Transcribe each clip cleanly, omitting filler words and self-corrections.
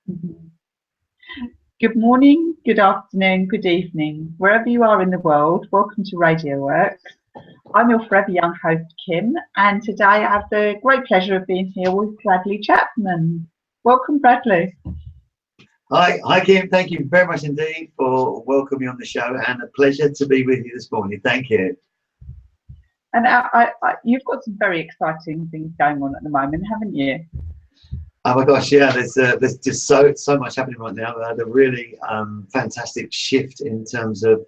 Mhm. Good morning, good afternoon, good evening, wherever you are in the world. Welcome to Radio Works. I'm your forever young host, Kim, and today I have the great pleasure of being here with Bradley Chapman. Welcome, Bradley. Hi, Kim. Thank you very much indeed for welcoming me on the show, and a pleasure to be with you this morning. Thank you. And you've got some very exciting things going on at the moment, haven't you? Oh my gosh, yeah. There's just so much happening right now. The really fantastic shift in terms of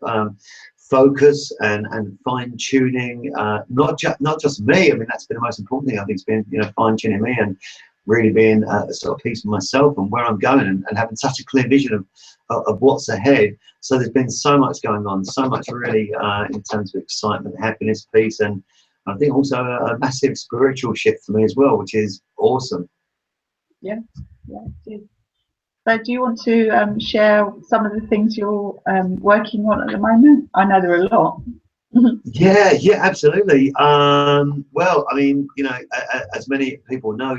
focus and fine tuning. Not just me. I mean, that's been the most important thing. I think it's been fine tuning me and really being sort of peace with myself and where I'm going and having such a clear vision of what's ahead. So there's been so much going on, so much really in terms of excitement, happiness, peace, and I think also a massive spiritual shift for me as well, which is awesome. Yeah, it is. So do you want to share some of the things you're working on at the moment? I know there are a lot. Yeah, absolutely. Well, I mean, as many people know,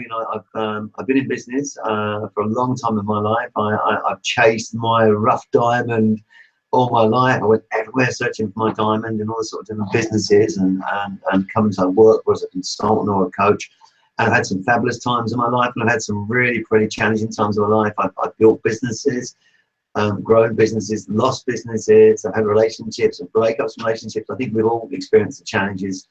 I've been in business for a long time in my life. I've chased my rough diamond all my life. I went everywhere searching for my diamond in all sorts of different businesses and companies I worked for as a consultant or a coach. And I've had some fabulous times in my life, and I've had some really pretty challenging times in my life. I've built businesses, grown businesses, lost businesses. I've had relationships and breakups from relationships. I think we've all experienced the challenges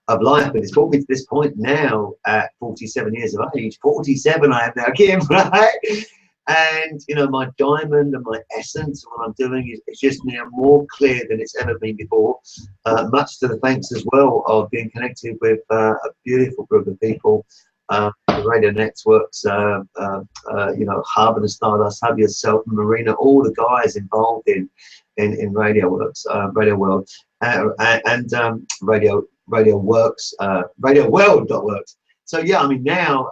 of life, but it's brought me to this point now at 47 years of age. 47 I am now, Kim, right? And my diamond and my essence of what I'm doing is just now more clear than it's ever been before, much to the thanks as well of being connected with a beautiful group of people, the Radio Networks, Hub and the Stardust, Hub yourself, and Marina, all the guys involved in Radio Works, Radio World, and Radio Works, Radio World.Works. So yeah, I mean now.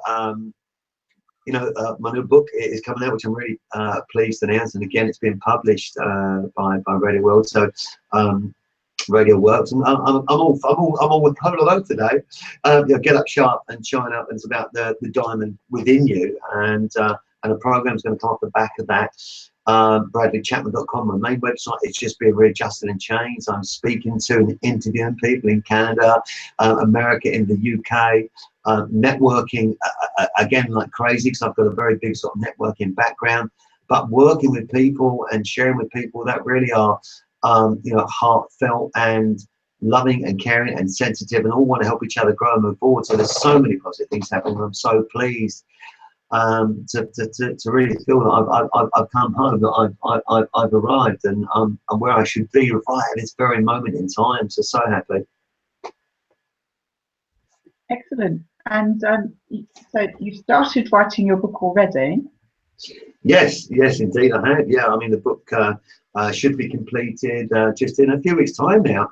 My new book is coming out, which I'm really pleased to announce, and again, it's been published by Radio World. So Radio Works. I'm all with Polo today. Get up sharp and shine up, and it's about the diamond within you, and a program's going to come off the back of that. BradleyChapman.com, my main website. It's just been readjusted and changed. I'm speaking to and interviewing people in Canada, America, in the UK, networking again like crazy, because I've got a very big sort of networking background, but working with people and sharing with people that really are heartfelt and loving and caring and sensitive, and all want to help each other grow and move forward. So there's so many positive things happening. I'm so pleased to really feel that I've come home, that I've arrived, and I'm where I should be right at this very moment in time. So happy. Excellent. And so you started writing your book already? Yes, indeed I have. Yeah, I mean the book should be completed just in a few weeks' time now,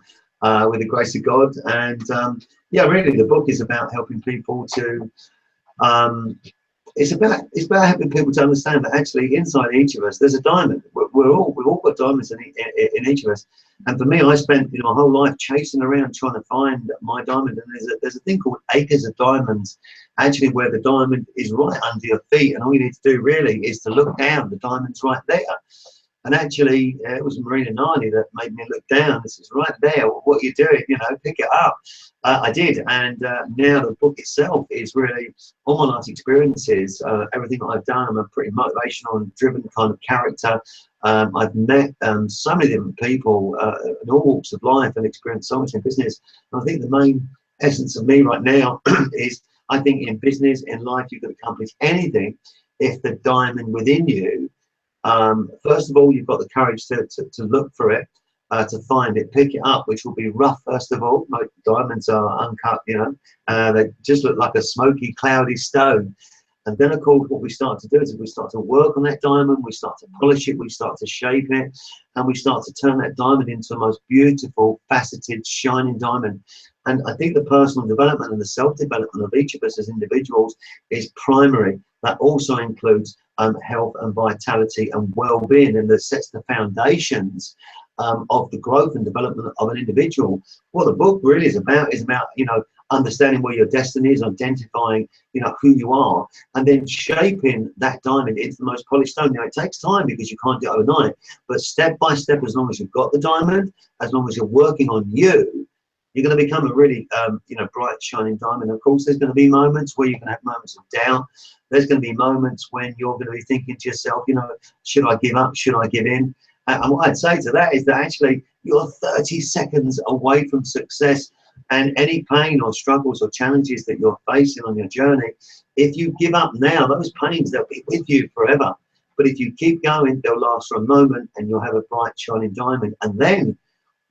with the grace of God. And really the book is about helping people to it's about helping people to understand that actually inside each of us there's a diamond. We've all got diamonds in each of us. And for me, I spent my whole life chasing around trying to find my diamond. And there's a thing called acres of diamonds, actually, where the diamond is right under your feet, and all you need to do really is to look down. The diamond's right there. And actually, it was Marina Nani that made me look down. This is right there. What you're doing, pick it up. I did, and now the book itself is really all my life experiences, everything that I've done. I'm a pretty motivational and driven kind of character. I've met so many different people in all walks of life and experienced so much in business. And I think the main essence of me right now is, I think in business, in life, you can accomplish anything if the diamond within you. First of all, you've got the courage to look for it, to find it, pick it up, which will be rough. First of all, most diamonds are uncut, they just look like a smoky, cloudy stone. And then, of course, what we start to do is we start to work on that diamond, we start to polish it, we start to shape it, and we start to turn that diamond into the most beautiful, faceted, shining diamond. And I think the personal development and the self-development of each of us as individuals is primary. That also includes health and vitality and well-being, and that sets the foundations of the growth and development of an individual. What the book really is about understanding where your destiny is, identifying, you know, who you are, and then shaping that diamond into the most polished stone. Now, it takes time because you can't do it overnight, but step by step, as long as you've got the diamond, as long as you're working on you, you're going to become a really, you know, bright, shining diamond. Of course, there's going to be moments where you're going to have moments of doubt. There's going to be moments when you're going to be thinking to yourself, you know, should I give up? Should I give in? And what I'd say to that is that actually you're 30 seconds away from success, and any pain or struggles or challenges that you're facing on your journey, if you give up now, those pains, they'll be with you forever. But if you keep going, they'll last for a moment and you'll have a bright, shining diamond. And then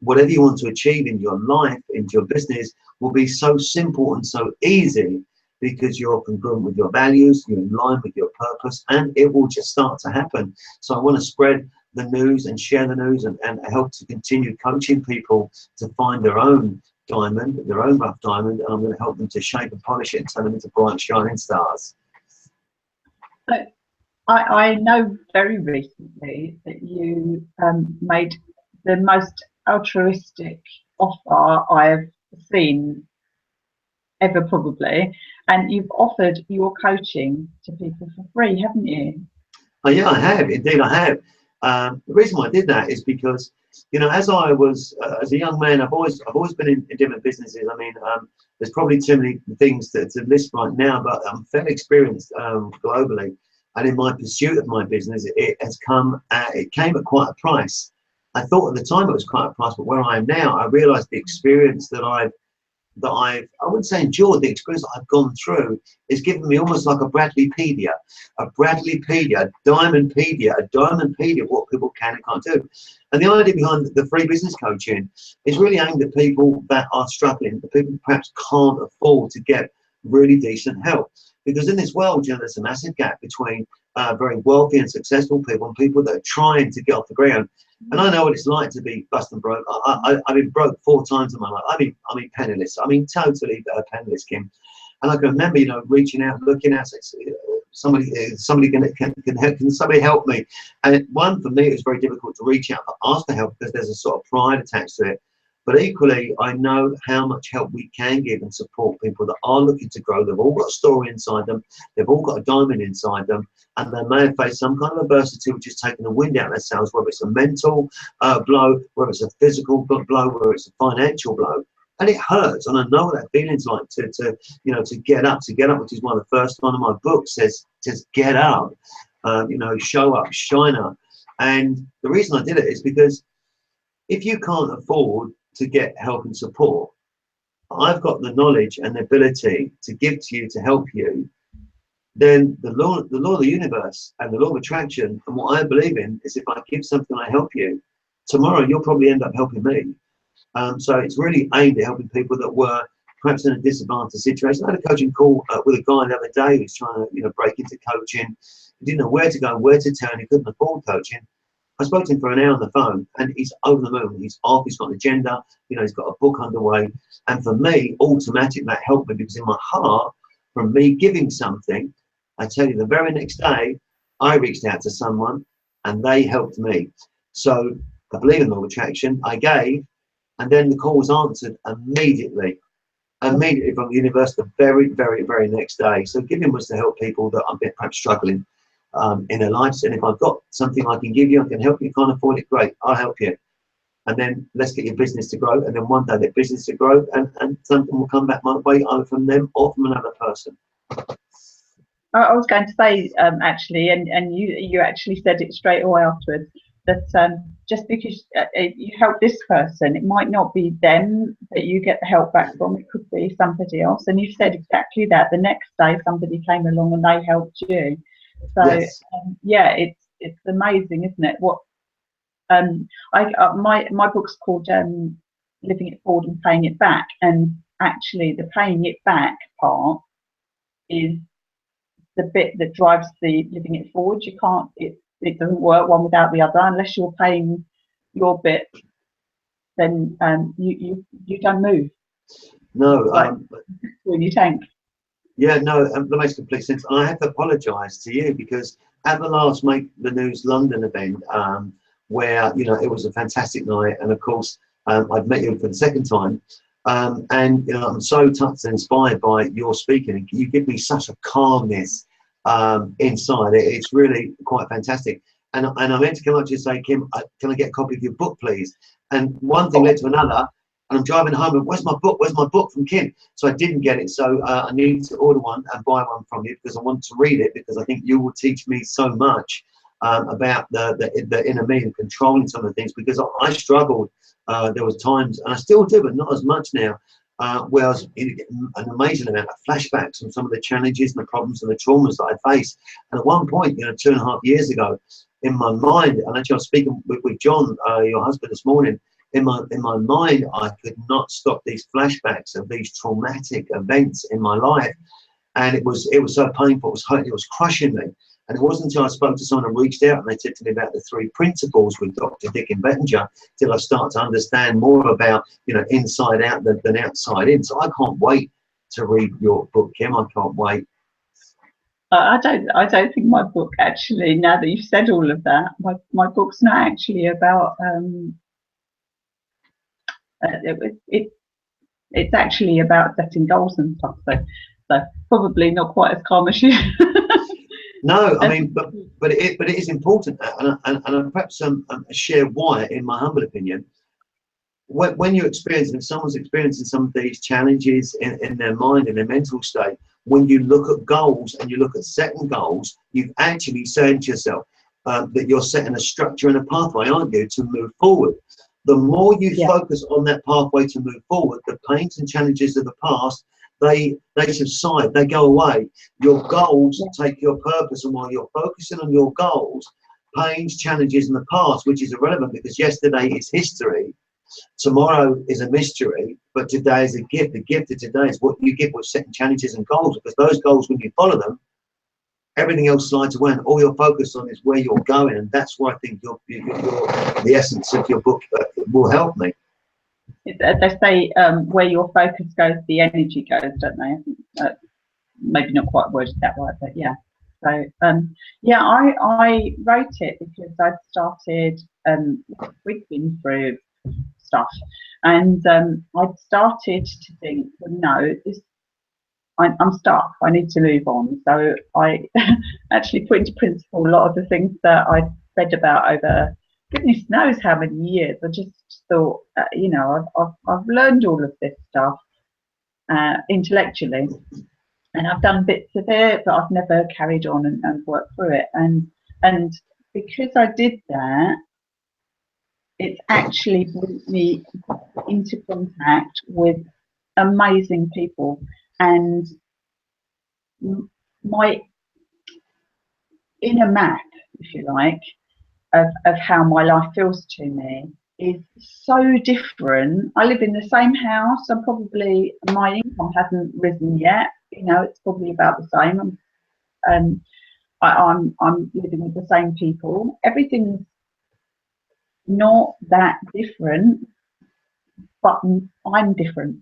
whatever you want to achieve in your life, into your business, will be so simple and so easy because you're congruent with your values, you're in line with your purpose, and it will just start to happen. So I want to spread the news and share the news and help to continue coaching people to find their own diamond, their own rough diamond, and I'm going to help them to shape and polish it and turn them into bright, shining stars. I know very recently that you made the most altruistic offer I've seen ever, probably, and you've offered your coaching to people for free, haven't you? Oh yeah, I have, indeed I have. The reason why I did that is because, you know, as I was as a young man, I've always been in different businesses. I mean, there's probably too many things to list right now, but I'm fairly experienced globally, and in my pursuit of my business, it came at quite a price. I thought at the time it was quite a price, but where I am now, I realised the experience that I wouldn't say endured, the experience that I've gone through is giving me almost like a Bradleypedia, a diamondpedia of what people can and can't do. And the idea behind the free business coaching is really aimed at people that are struggling, the people who perhaps can't afford to get really decent help. Because in this world, you know, there's a massive gap between very wealthy and successful people and people that are trying to get off the ground. And I know what it's like to be busted broke. I've been broke 4 times in my life. I mean penniless. I mean totally penniless, Kim. And I can remember, you know, reaching out, looking out, somebody can somebody help me? And one, for me, it was very difficult to reach out, ask for help, because there's a sort of pride attached to it. But equally, I know how much help we can give and support people that are looking to grow. They've all got a story inside them. They've all got a diamond inside them. And they may have faced some kind of adversity which has taken the wind out of themselves, whether it's a mental blow, whether it's a physical blow, whether it's a financial blow. And it hurts. And I know what that feeling's like to get up, which is one of the first one of my books says, just get up, you know, show up, shine up. And the reason I did it is because if you can't afford to get help and support, I've got the knowledge and the ability to give to you to help you. Then the law of the universe and the law of attraction and what I believe in is if I give something, I help you, tomorrow you'll probably end up helping me. So it's really aimed at helping people that were perhaps in a disadvantaged situation. I had a coaching call with a guy the other day who's trying to, you know, break into coaching. He didn't know where to go, where to turn. He couldn't afford coaching. I spoke to him for an hour on the phone, and he's over the moon. He's off. He's got an agenda. You know, he's got a book underway. And for me, automatically, that helped me, because in my heart, from me giving something, I tell you, the very next day, I reached out to someone, and they helped me. So I believe in law of attraction. I gave, and then the call was answered immediately from the universe the very, very, very next day. So giving was to help people that are perhaps struggling in their lives. And if I've got something I can give you, I can help you, can't afford it, great, I'll help you. And then let's get your business to grow. And then one day that business to grow, and something will come back my way, either from them or from another person. I was going to say, actually, and you actually said it straight away afterwards, that just because you help this person, it might not be them that you get the help back from. It could be somebody else. And you said exactly that. The next day, somebody came along and they helped you. So Yes. yeah, it's amazing, isn't it? What my book's called Living It Forward and Paying It Back, and actually the paying it back part is the bit that drives the living it forward. You can't, it doesn't work one without the other. Unless you're paying your bit, then you don't move. No, like in your tank. yeah, no, that makes complete sense. And I have to apologise to you, because at the last Make the News London event, where, you know, it was a fantastic night, and of course I've met you for the second time, And you know, I'm so touched and inspired by your speaking. You give me such a calmness inside. It's really quite fantastic. And I meant to come up to you and say, Kim, can I get a copy of your book, please? And one thing led to another. And I'm driving home and where's my book? Where's my book from Kim? So I didn't get it. So I need to order one and buy one from you because I want to read it, because I think you will teach me so much about the inner me and controlling some of the things, because I struggled. There was times, and I still do, but not as much now, where I was getting an amazing amount of flashbacks on some of the challenges and the problems and the traumas that I faced. And at one point, you know, 2.5 years ago, in my mind, and actually I was speaking with John, your husband, this morning, in my mind, I could not stop these flashbacks of these traumatic events in my life. And it was so painful, it was hurting, it was crushing me. And it wasn't until I spoke to someone and reached out and they said to me about the 3 principles with Dr. Dick and Bettinger, till I start to understand more about, you know, inside out than outside in. So I can't wait to read your book, Kim. I can't wait. I don't think my book actually, now that you've said all of that, my book's not actually about it's actually about setting goals and stuff, so probably not quite as calm as you. No, I mean, but it is important, and I perhaps share why, in my humble opinion. When you're experiencing, someone's experiencing some of these challenges in their mind, in their mental state, when you look at goals and you look at setting goals, you've actually said to yourself that you're setting a structure and a pathway, aren't you, to move forward. The more you focus on that pathway to move forward, the pains and challenges of the past, they subside, they go away. Your goals take your purpose, and while you're focusing on your goals, pains, challenges in the past, which is irrelevant because yesterday is history, tomorrow is a mystery, but today is a gift. The gift of today is what you give with setting challenges and goals, because those goals, when you follow them, everything else slides away, and all you're focused on is where you're going. And that's why I think the essence of your book will help me. They say where your focus goes, the energy goes, don't they? Maybe not quite worded that way, but yeah. So yeah, I wrote it because I'd started, we'd been through stuff, and I'd started to think, well, no, I'm stuck, I need to move on. So I actually put into principle a lot of the things that I'd read about over goodness knows how many years. I just thought, you know, I've learned all of this stuff intellectually, and I've done bits of it, but I've never carried on and worked through it. And because I did that, it's actually brought me into contact with amazing people, and my inner map, if you like, of how my life feels to me is so different. I live in the same house, and probably my income hasn't risen yet. You know, it's probably about the same. I'm living with the same people. Everything's not that different, but I'm different.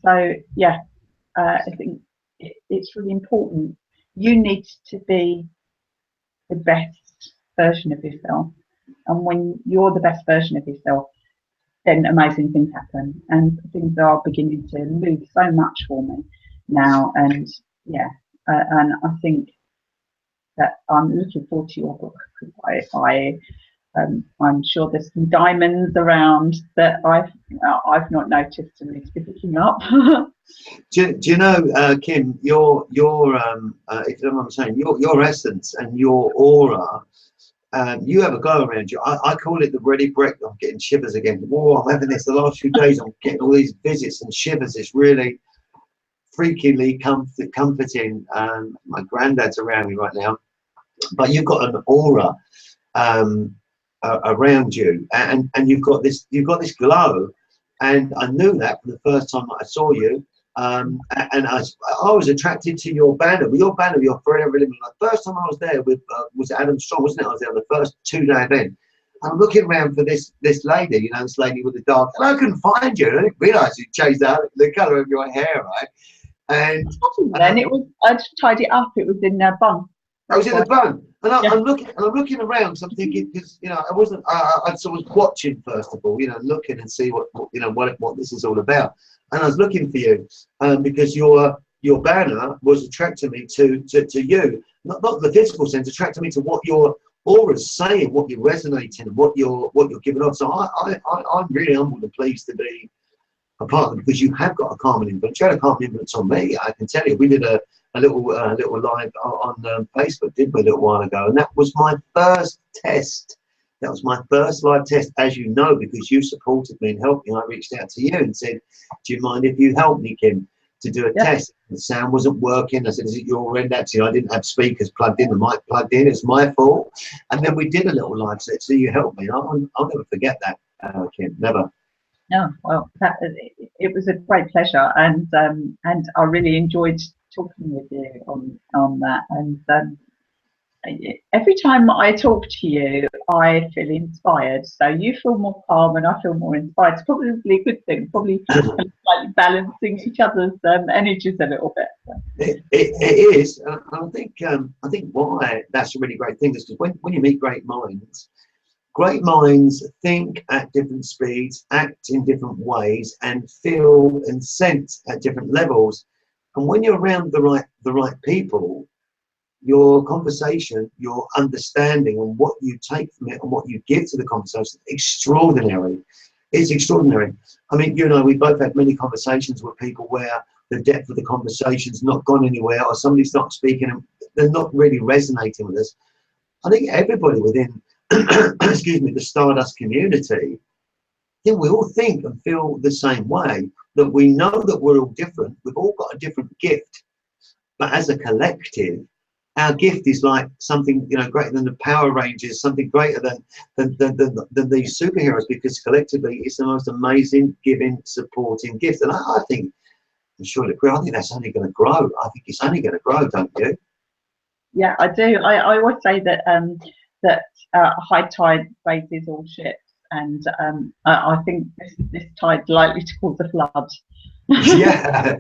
So yeah, I think it's really important. You need to be the best version of yourself, and when you're the best version of yourself, then amazing things happen, and things are beginning to move so much for me now. And yeah, and I think that I'm looking forward to your book. I'm sure there's some diamonds around that I've not noticed and need to be picking up. Do you know, Kim, your if you don't mind me saying, your essence and your aura, you have a glow around you. I call it the ready brick. I'm getting shivers again. Oh, I'm having this the last few days. I'm getting all these visits and shivers. It's really freakingly comforting. My granddad's around me right now, but you've got an aura around you, and you've got this glow, and I knew that from the first time that I saw you. And I was attracted to your banner. Your banner, your Forever Living. The first time I was there with was Adam Strong, wasn't it? I was there on the first 2-day event. I'm looking around for this lady, you know, this lady with the dark, and I couldn't find you. I didn't realise you changed out the colour of your hair, right? And then it was, I just tied it up. It was in a bun. That was in the bun. And Yeah. I'm looking around. So I'm thinking, because I wasn't. I sort of was watching first of all, looking and see what this is all about. And I was looking for you because your banner was attracting me to you, not the physical sense, attracting me to what your aura's saying, what you're resonating, what you're giving off. So I'm really humbled and pleased to be a partner, because you have got a calming influence. You had a calming influence on me. I can tell you. We did a little live on Facebook, didn't we, a little while ago, and that was my first test. That was my first live test, as you know, because you supported me and helped me. I reached out to you and said, "Do you mind if you help me, Kim, to do a test?" The sound wasn't working. I said, "Is it your end?" Actually, I didn't have speakers plugged in, the mic plugged in. It's my fault. And then we did a little live set. So you helped me. I'll never forget that, Kim. Never. No, well, it was a great pleasure, and I really enjoyed talking with you on that. And every time I talk to you, I feel inspired. So you feel more calm, and I feel more inspired. It's probably a good thing. Probably like balancing each other's energies a little bit. It is, and I think why that's a really great thing is because when you meet great minds think at different speeds, act in different ways, and feel and sense at different levels. And when you're around the right people, your conversation, your understanding, and what you take from it and what you give to the conversation, extraordinary. It's extraordinary. I mean, we both had many conversations with people where the depth of the conversation's not gone anywhere, or somebody's not speaking and they're not really resonating with us. I think everybody within excuse me, the Stardust community, we all think and feel the same way, that we know that we're all different. We've all got a different gift, but as a collective, our gift is like something greater than the Power Rangers, something greater than these superheroes, because collectively it's the most amazing, giving, supporting gift. And I think, I'm sure I think that's only going to grow. I think it's only going to grow, don't you? Yeah, I do. I always say that high tide raises all ships, and I think this tide's likely to cause a flood. yeah.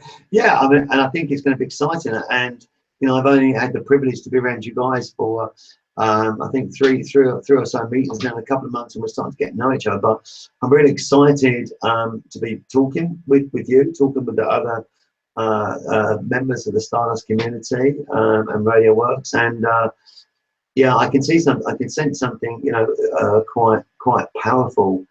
I mean, and I think it's going to be exciting. And I've only had the privilege to be around you guys for I think three or so meetings now in a couple of months, and we're starting to get to know each other. But I'm really excited to be talking with you, talking with the other members of the Stardust community and Radio Works, and I can see something. I can sense something, quite powerful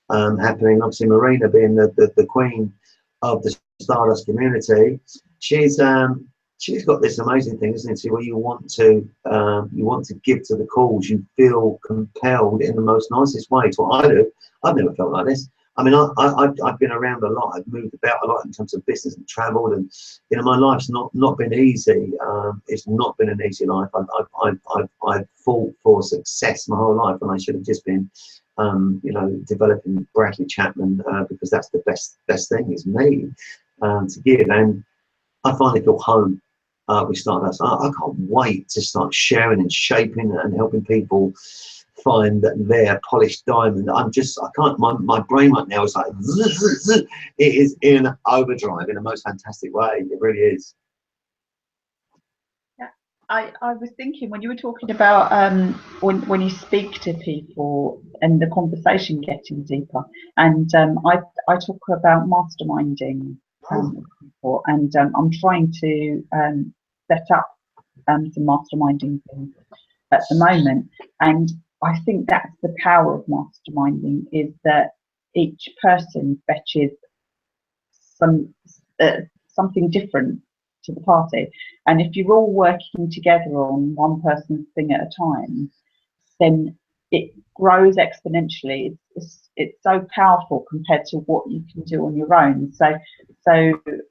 happening. Obviously, Marina being the queen of the Stardust community, she's got this amazing thing, isn't it? Where you want to give to the cause. You feel compelled in the most nicest way. It's what I do. I've never felt like this. I mean, I've been around a lot. I've moved about a lot in terms of business and travelled, and my life's not been easy. It's not been an easy life. I've fought for success my whole life, and I should have just been, developing Bradley Chapman because that's the best thing is me to give. And I finally feel home with Stardust. I can't wait to start sharing and shaping and helping people find their polished diamond. I can't, my brain right now is like, it is in overdrive in the most fantastic way. It really is. Yeah, I was thinking when you were talking about when you speak to people and the conversation getting deeper, and I talk about masterminding people, and I'm trying to set up some masterminding things at the moment, and I think that's the power of masterminding, is that each person fetches something different to the party, and if you're all working together on one person's thing at a time, then it grows exponentially. It's so powerful compared to what you can do on your own. So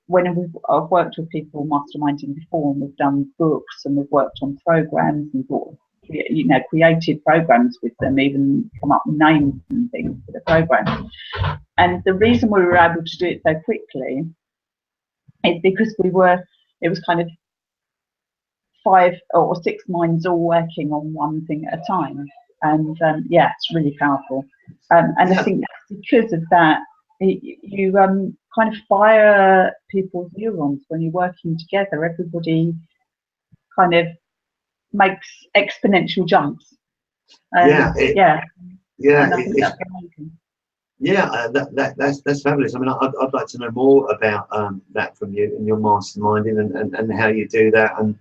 when I've worked with people masterminding before, and we've done books and we've worked on programs and created programs with them, even come up with names and things for the program. And the reason we were able to do it so quickly is because it was kind of 5 or 6 minds all working on one thing at a time. And it's really powerful. And I think that's because of that, you kind of fire people's neurons when you're working together. Everybody kind of makes exponential jumps. Yeah, yeah, And I think that's amazing. yeah, that's fabulous. I mean, I'd like to know more about that from you and your masterminding and how you do that. And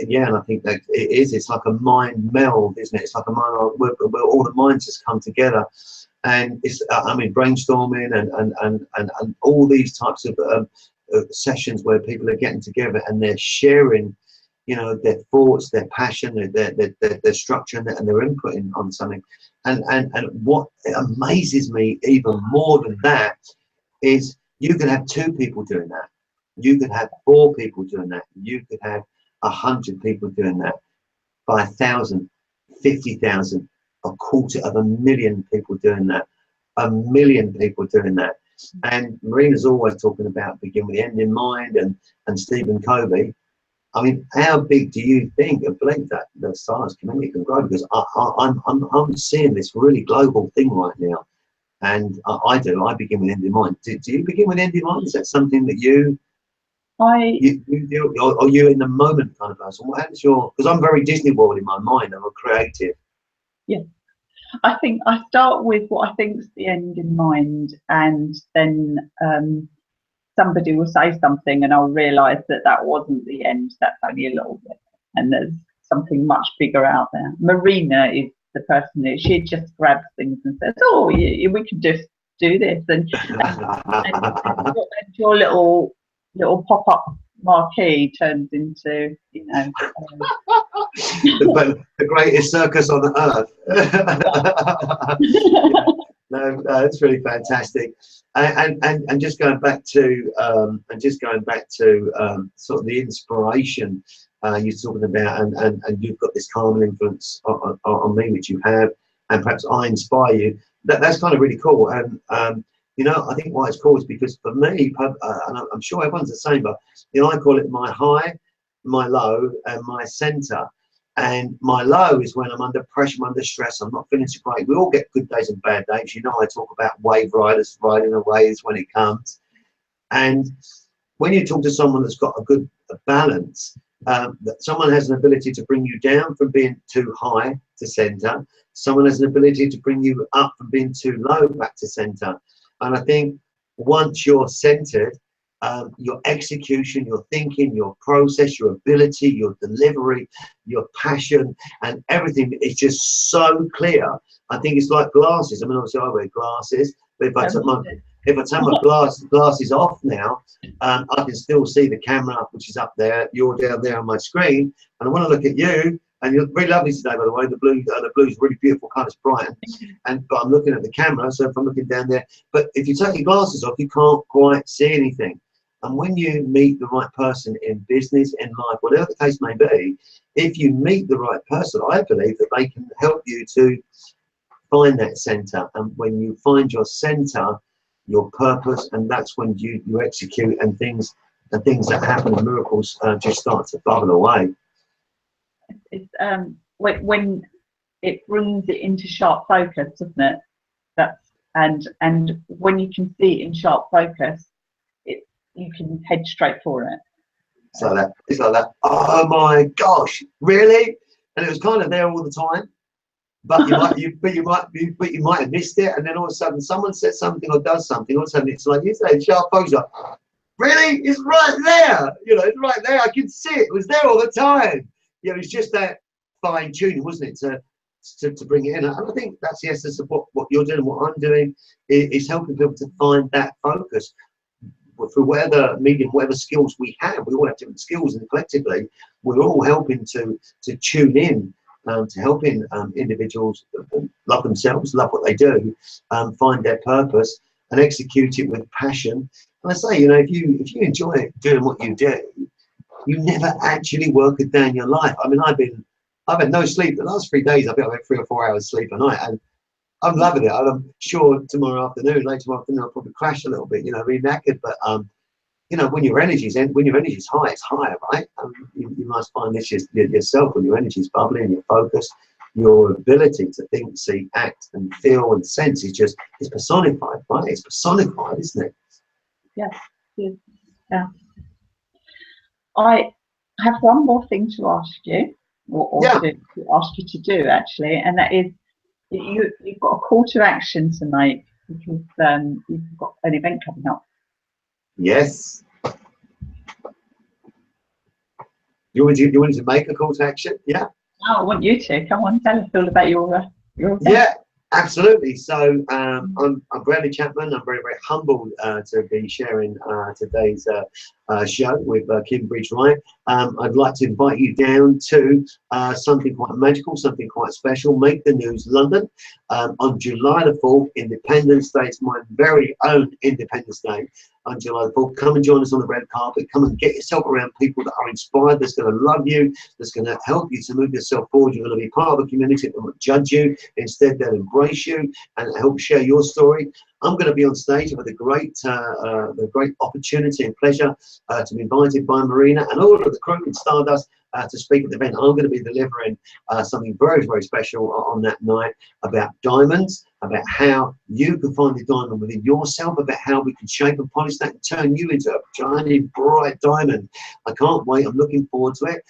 yeah, and I think that it's like a mind meld, isn't it? It's like a mind where all the minds just come together. And it's, I mean, brainstorming and all these types of sessions where people are getting together and they're sharing, you know, their thoughts, their passion, their structure, and their input on something. And what amazes me even more than that is you could have 2 people doing that. You could have 4 people doing that. You could have 100 people doing that. By 1,000, 50,000, 250,000 people doing that. 1,000,000 people doing that. And Marina's always talking about begin with the end in mind, and Stephen Covey. I mean, how big do you think and believe that the science community can grow? Because I'm seeing this really global thing right now, and I begin with end in mind. Do you begin with end in mind? Is that something that you do, or are you in the moment kind of person? What happens because I'm very Disney World in my mind. I'm a creative. Yeah, I think I start with what I think's the end in mind, and then somebody will say something and I'll realise that wasn't the end, that's only a little bit, and there's something much bigger out there. Marina is the person who she just grabs things and says, oh, yeah, we could just do this, and your little pop-up marquee turns into, you know, the greatest circus on earth. No, it's really fantastic. And just going back to sort of the inspiration you're talking about, and you've got this calming influence on me, which you have, and perhaps I inspire you. That's kind of really cool. And you know, I think why it's cool is because for me, and I'm sure everyone's the same, but you know, I call it my high, my low, and my center. And my low is when I'm under pressure, I'm under stress, I'm not feeling so great. We all get good days and bad days. You know, I talk about wave riders riding the waves when it comes. And when you talk to someone that's got a good balance, that someone has an ability to bring you down from being too high to center. Someone has an ability to bring you up from being too low back to center. And I think once you're centered, your execution, your thinking, your process, your ability, your delivery, your passion, and everything is just so clear. I think it's like glasses. I mean, obviously I wear glasses, but if I take my glasses off now, I can still see the camera, which is up there. You're down there on my screen, and I want to look at you. And you're very lovely today, by the way. The blue's really beautiful, kind of bright. But I'm looking at the camera, so if I'm looking down there. But if you take your glasses off, you can't quite see anything. And when you meet the right person in business, in life, whatever the case may be, if you meet the right person, I believe that they can help you to find that center. And when you find your center, your purpose, and that's when you execute, and things that happen, and miracles just start to bubble away. It's when it brings it into sharp focus, doesn't it? And when you can see it in sharp focus, you can head straight for it. It's like that. Oh my gosh, really? And it was kind of there all the time, but you might have missed it, and then all of a sudden someone says something or does something. All of a sudden it's like you say, sharp focus. Like, really? It's right there. You know, it's right there. I can see it. It was there all the time. You know, it's just that fine tuning, wasn't it, to bring it in. And I think that's the essence of what you're doing, what I'm doing, is helping people to find that focus. For whatever medium, whatever skills we have, we all have different skills, and collectively we're all helping to tune in, to helping individuals love themselves, love what they do, find their purpose, and execute it with passion. And I say, you know, if you enjoy doing what you do, you never actually work a day in your life. I mean, I've had no sleep the last 3 days. I've had 3 or 4 hours sleep a night, and I'm loving it. And I'm sure later tomorrow afternoon, I'll probably crash a little bit, you know, be knackered. But you know, when your energy's high, it's higher, right? You must find this yourself. When your energy's bubbling, and your focus, your ability to think, see, act, and feel and sense is personified, right? It's personified, isn't it? Yes. Yeah. I I have one more thing to ask you, or Yeah. to ask you to do actually, and that is you've got a call to action to make because you've got an event coming up. Yes. You want to make a call to action? Yeah. Oh, I want you to come on, tell us all about your event. Yeah, absolutely. So I'm Bradley Chapman. I'm very, very humbled to be sharing today's show with Kim BridgeWright. I'd like to invite you down to something quite magical, something quite special. Make the News London on July the 4th, Independence Day. It's my very own Independence Day. On July the 4th, come and join us on the red carpet. Come and get yourself around people that are inspired, that's going to love you, that's going to help you to move yourself forward. You're going to be part of a community that won't judge you. Instead, they'll embrace you and help share your story. I'm going to be on stage with the great opportunity and pleasure to be invited by Marina and all of the crew in Stardust to speak at the event. I'm going to be delivering something very, very special on that night about diamonds, about how you can find the diamond within yourself, about how we can shape and polish that and turn you into a shiny, bright diamond. I can't wait. I'm looking forward to it.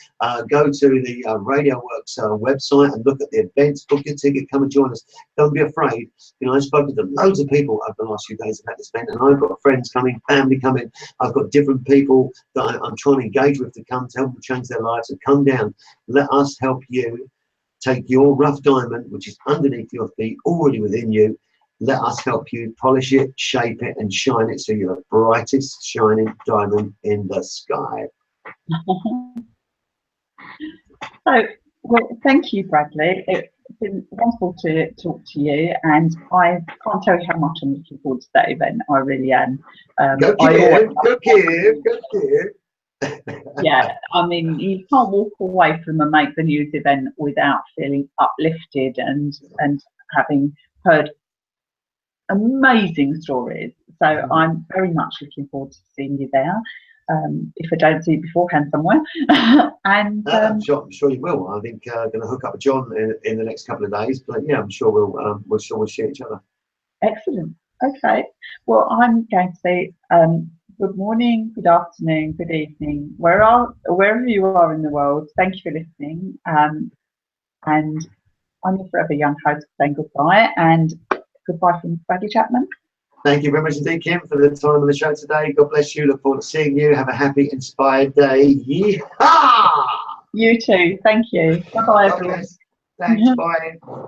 Go to the Radio.W.O.R.K.S website and look at the events, book your ticket, come and join us. Don't be afraid. You know, I've spoken to loads of people over the last few days about this event, and I've got friends coming, family coming. I've got different people that I'm trying to engage with to come to help them change their lives. And come down. Let us help you take your rough diamond, which is underneath your feet, already within you. Let us help you polish it, shape it, and shine it so you're the brightest shining diamond in the sky. So, well, thank you, Bradley. It's been wonderful to talk to you, and I can't tell you how much I'm looking forward to that event. I really am. Go Kim, go Kim, go Kim. Yeah, I mean, you can't walk away from a Make the News event without feeling uplifted and having heard amazing stories. So I'm very much looking forward to seeing you there. If I don't see you beforehand somewhere. And I'm sure you will. I think going to hook up with John in the next couple of days. But yeah, I'm sure we'll see each other. Excellent. Okay. Well, I'm going to say good morning, good afternoon, good evening, wherever you are in the world. Thank you for listening. And I'm your forever young host saying goodbye, and goodbye from Bradley Chapman. Thank you very much indeed, Kim, for the time on the show today. God bless you. Look forward to seeing you. Have a happy, inspired day. Yeehaw! You too. Thank you. Bye-bye, everyone. Thanks. Bye.